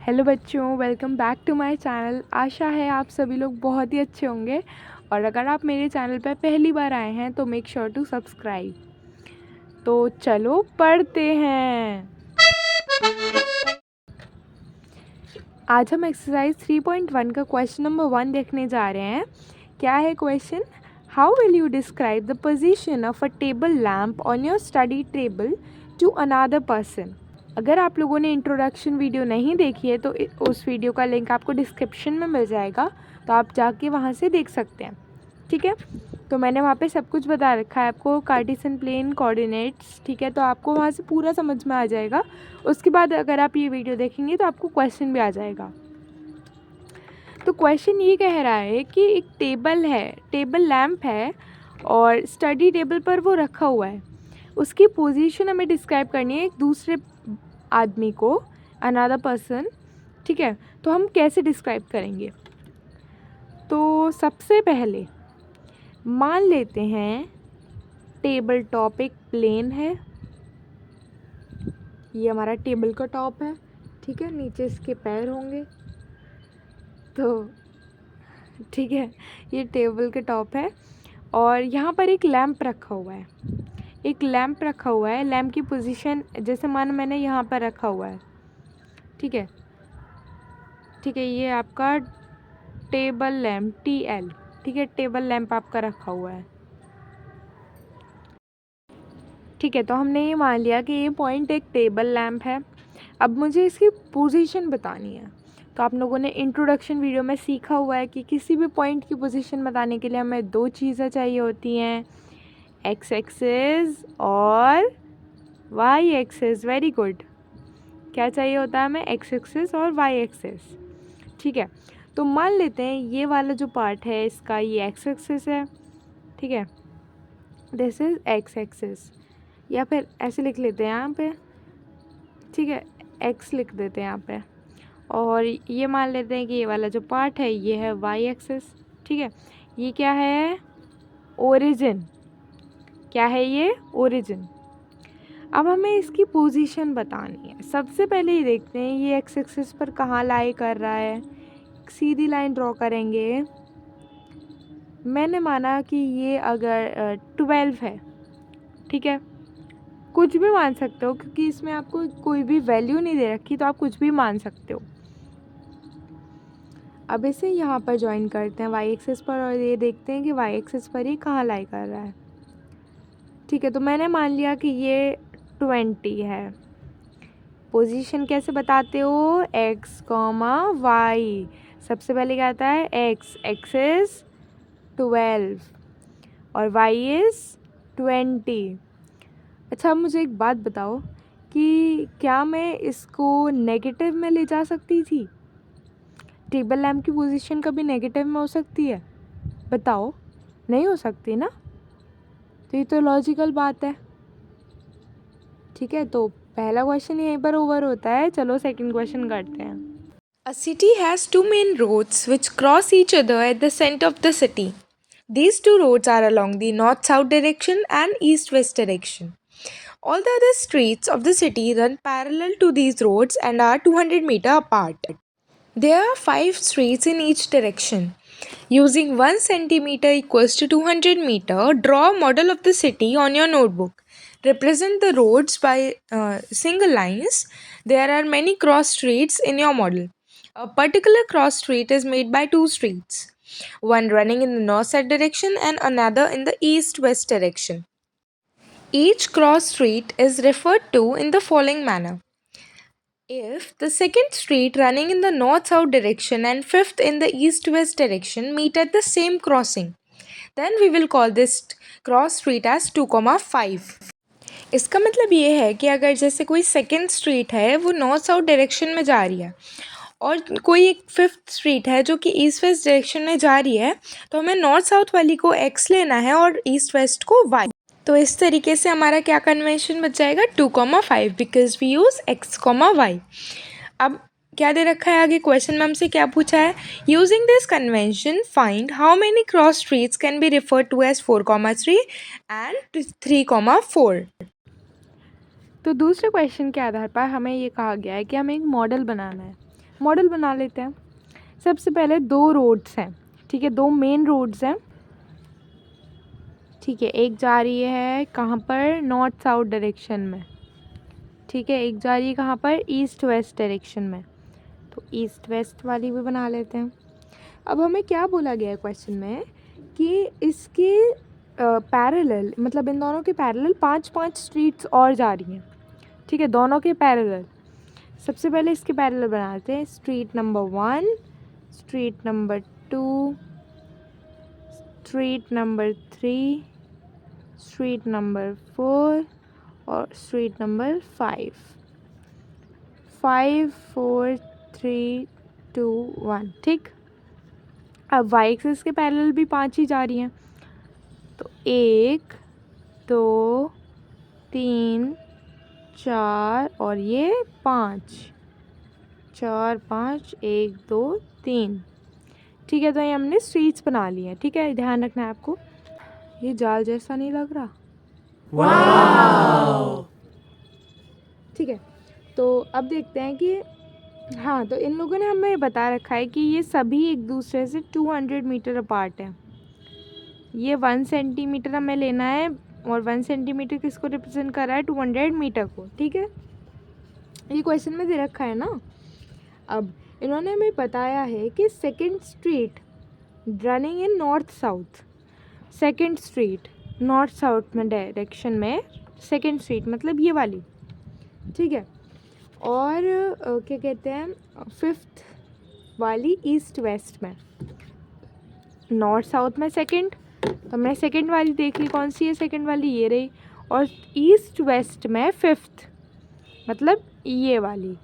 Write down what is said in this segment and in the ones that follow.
Hello बच्चों, welcome back to my channel. आशा है आप सभी लोग बहुत ही अच्छे होंगे और अगर आप मेरे चैनल पर पहली बार आए हैं तो मेक श्योर टू सब्सक्राइब। तो चलो पढ़ते हैं। आज हम एक्सरसाइज 3.1 का क्वेश्चन नंबर 1 देखने जा रहे हैं। क्या है question? How will you describe the position of a table lamp on your study table to another person. अगर आप लोगों ने इंट्रोडक्शन वीडियो नहीं देखी है तो उस वीडियो का लिंक आपको डिस्क्रिप्शन में मिल जाएगा, तो आप जाके वहाँ से देख सकते हैं। ठीक है, तो मैंने वहाँ पे सब कुछ बता रखा है आपको, कार्टेशियन प्लेन कोऑर्डिनेट्स। ठीक है, तो आपको वहाँ से पूरा समझ में आ जाएगा। उसके बाद अगर आप ये वीडियो देखेंगे तो आपको क्वेश्चन भी आ जाएगा। तो क्वेश्चन ये कह रहा है कि एक टेबल है, टेबल लैम्प है और स्टडी टेबल पर वो रखा हुआ है। उसकी पोजीशन हमें डिस्क्राइब करनी है एक दूसरे आदमी को, अनदर पर्सन। ठीक है, तो हम कैसे डिस्क्राइब करेंगे? तो सबसे पहले मान लेते हैं टेबल टॉप एक प्लेन है। ये हमारा टेबल का टॉप है। ठीक है, नीचे इसके पैर होंगे। तो ठीक है, ये टेबल के टॉप है और यहाँ पर एक लैम्प रखा हुआ है। एक लैम्प रखा हुआ है। लैम्प की पोजीशन जैसे मान मैंने यहाँ पर रखा हुआ है। ठीक है, ठीक है, ये आपका टेबल लैम्प TL। ठीक है, टेबल लैम्प आपका रखा हुआ है। ठीक है, तो हमने ये मान लिया कि ये पॉइंट एक टेबल लैम्प है। अब मुझे इसकी पोजीशन बतानी है। तो आप लोगों ने इंट्रोडक्शन वीडियो में सीखा हुआ है कि किसी भी पॉइंट की पोजीशन बताने के लिए हमें दो चीज़ें चाहिए होती हैं, एक्स एक्सिस और वाई एक्सिस। Very good. क्या चाहिए होता है हमें? एक्स एक्सिस और वाई एक्सिस। ठीक है, तो मान लेते हैं ये वाला जो पार्ट है इसका ये एक्स एक्सिस है। ठीक है, दिस इज़ एक्स एक्सिस, या फिर ऐसे लिख लेते हैं यहाँ पे। ठीक है, एक्स लिख देते हैं यहाँ पे और ये मान लेते हैं कि ये वाला जो पार्ट है ये है वाई एक्सिस। ठीक है, ये क्या है? ओरिजिन। क्या है ये? ओरिजिन। अब हमें इसकी पोजीशन बतानी है। सबसे पहले ये देखते हैं ये एक्स एक्सिस पर कहाँ लाई कर रहा है। सीधी लाइन ड्रॉ करेंगे। मैंने माना कि ये अगर 12 है। ठीक है, कुछ भी मान सकते हो क्योंकि इसमें आपको कोई भी वैल्यू नहीं दे रखी, तो आप कुछ भी मान सकते हो। अब इसे यहाँ पर ज्वाइन करते हैं वाई एक्सिस पर और ये देखते हैं कि वाई एक्सिस पर ही कहाँ लाई कर रहा है। ठीक है, तो मैंने मान लिया कि ये 20 है। पोजीशन कैसे बताते हो? X comma Y. सबसे पहले क्या आता है? एक्स, एक्स इज 12 और वाई इज़ 20। अच्छा, अब मुझे एक बात बताओ कि क्या मैं इसको नेगेटिव में ले जा सकती थी? टेबल लैम्प की पोजीशन कभी नेगेटिव में हो सकती है? बताओ, नहीं हो सकती ना। तो ये तो लॉजिकल बात है। ठीक है, तो पहला क्वेश्चन यहीं पर ओवर होता है। चलो सेकंड क्वेश्चन करते हैं। A city has two main roads which cross each other at the center of the city. These two roads are along the north-south direction and east-west direction. All the other streets of the city run parallel to these roads and are 200 meters apart. There are 5 streets in each direction. Using 1 centimeter equals to 200 meter, draw a model of the city on your notebook. Represent the roads by single lines. There are many cross streets in your model. A particular cross street is made by two streets, one running in the north-south direction and another in the east-west direction. Each cross street is referred to in the following manner. If the second street running in the north-south direction and fifth in the east-west direction meet at the same crossing, then we will call this cross street as 2,5. इसका मतलब ये है कि अगर जैसे कोई second street है वो नॉर्थ साउथ डायरेक्शन में जा रही है और कोई एक फिफ्थ स्ट्रीट है जो कि ईस्ट वेस्ट डायरेक्शन में जा रही है, तो हमें नॉर्थ साउथ वाली को एक्स लेना है और ईस्ट वेस्ट को वाई। तो इस तरीके से हमारा क्या कन्वेंशन बच जाएगा? 2,5 because we use X comma Y. अब क्या दे रखा है आगे क्वेश्चन में? हमसे क्या पूछा है? Using this convention find how many cross streets can be referred to as 4,3 and 3,4। तो दूसरे क्वेश्चन के आधार पर हमें ये कहा गया है कि हमें एक मॉडल बनाना है। मॉडल बना लेते हैं। सबसे पहले 2 रोड्स हैं, ठीक है, 2 मेन रोड्स हैं, ठीक है। एक जा रही है कहाँ पर, नॉर्थ साउथ डायरेक्शन में, ठीक है। एक जा रही है कहाँ पर, ईस्ट वेस्ट डायरेक्शन में, तो ईस्ट वेस्ट वाली भी बना लेते हैं। अब हमें क्या बोला गया है क्वेश्चन में कि इसके पैरेलल, मतलब इन दोनों के पैरेलल 5-5 स्ट्रीट्स और जा रही हैं, ठीक है, दोनों के पैरेलल। सबसे पहले इसके पैरेलल बनाते हैं, street number 1, street number 2, street number 3, street number 4 और स्ट्रीट नंबर 5। 5 4 3 2 1, ठीक। अब वाई एक्सिस के पैरेलल भी 5 ही जा रही हैं, तो 1 2 3 4 और ये 5, 4 5 1 2 3, ठीक है। तो ये हमने स्ट्रीट्स बना ली हैं, ठीक है। ध्यान रखना है आपको, ये जाल जैसा नहीं लग रहा, वाव, ठीक है। तो अब देखते हैं कि हाँ, तो इन लोगों ने हमें बता रखा है कि ये सभी एक दूसरे से 200 मीटर अपार्ट हैं। ये 1 सेंटीमीटर हमें लेना है और 1 सेंटीमीटर किसको रिप्रेजेंट कर रहा है, 200 मीटर को, ठीक है। ये क्वेश्चन में दे रखा है ना। अब इन्होंने हमें बताया है कि second street running in north south, second street north south में डायरेक्शन में, सेकेंड स्ट्रीट मतलब ये वाली, ठीक है। और क्या कहते हैं, 5th वाली ईस्ट वेस्ट में, नॉर्थ साउथ में सेकंड, तो हमने सेकंड वाली देख ली, कौन सी है सेकंड वाली, ये रही। और ईस्ट वेस्ट में 5th मतलब ये वाली।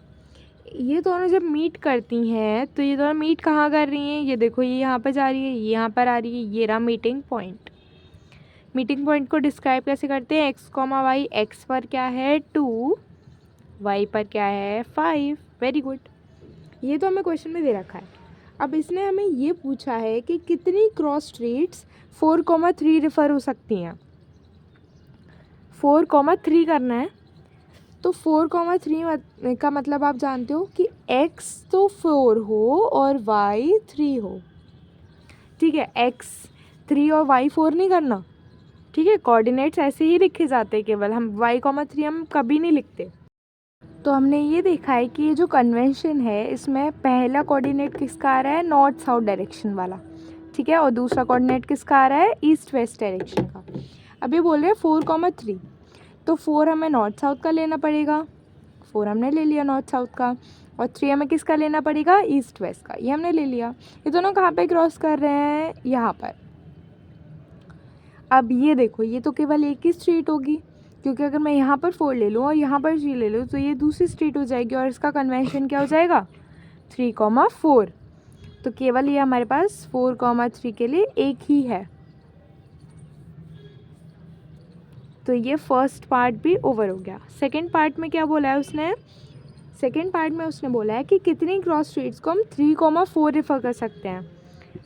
ये दोनों जब मीट करती हैं तो ये दोनों मीट कहाँ कर रही हैं, ये देखो, ये यहाँ पर जा रही है, ये यहाँ पर आ रही है, ये रहा मीटिंग पॉइंट। मीटिंग पॉइंट को डिस्क्राइब कैसे करते हैं, x, y, x पर क्या है 2, y पर क्या है 5। वेरी गुड, ये तो हमें क्वेश्चन में दे रखा है। अब इसने हमें ये पूछा है कि कितनी क्रॉस स्ट्रीट्स 4,3 रेफर हो सकती हैं। 4,3 करना है, तो 4,3 का मतलब आप जानते हो कि x तो 4 हो और y 3 हो, ठीक है। x 3 और y 4 नहीं करना, ठीक है। कोऑर्डिनेट्स ऐसे ही लिखे जाते हैं, केवल हम y, 3 हम कभी नहीं लिखते। तो हमने ये देखा है कि ये जो कन्वेंशन है इसमें पहला कोऑर्डिनेट किसका आ रहा है, नॉर्थ साउथ डायरेक्शन वाला, ठीक है। और दूसरा कोऑर्डिनेट किसका आ रहा है, ईस्ट वेस्ट डायरेक्शन का। अब ये बोल रहे हैं 4,3, तो 4 हमें नॉर्थ साउथ का लेना पड़ेगा, 4 हमने ले लिया नॉर्थ साउथ का, और 3 हमें किसका लेना पड़ेगा, ईस्ट वेस्ट का, ये हमने ले लिया। ये दोनों कहाँ पे क्रॉस कर रहे हैं, यहाँ पर। अब ये देखो, ये तो केवल एक ही स्ट्रीट होगी, क्योंकि अगर मैं यहाँ पर 4 ले लूँ और यहाँ पर 3 ले लूँ तो ये दूसरी स्ट्रीट हो जाएगी, और इसका कन्वेंशन क्या हो जाएगा, 3,4। तो केवल ये हमारे पास 4,3 के लिए एक ही है। तो ये फर्स्ट पार्ट भी ओवर हो गया। सेकंड पार्ट में क्या बोला है उसने, सेकंड पार्ट में उसने बोला है कि कितनी क्रॉस स्ट्रीट्स को हम 3,4 रेफर कर सकते हैं।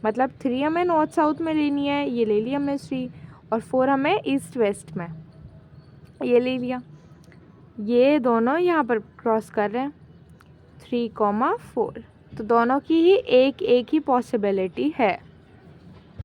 मतलब 3 हमें नॉर्थ साउथ में लेनी है, ये ले लिया हमने 3, और 4 हमें ईस्ट वेस्ट में, ये ले लिया। ये दोनों यहाँ पर क्रॉस कर रहे हैं 3,4, तो दोनों की ही एक ही पॉसिबिलिटी है।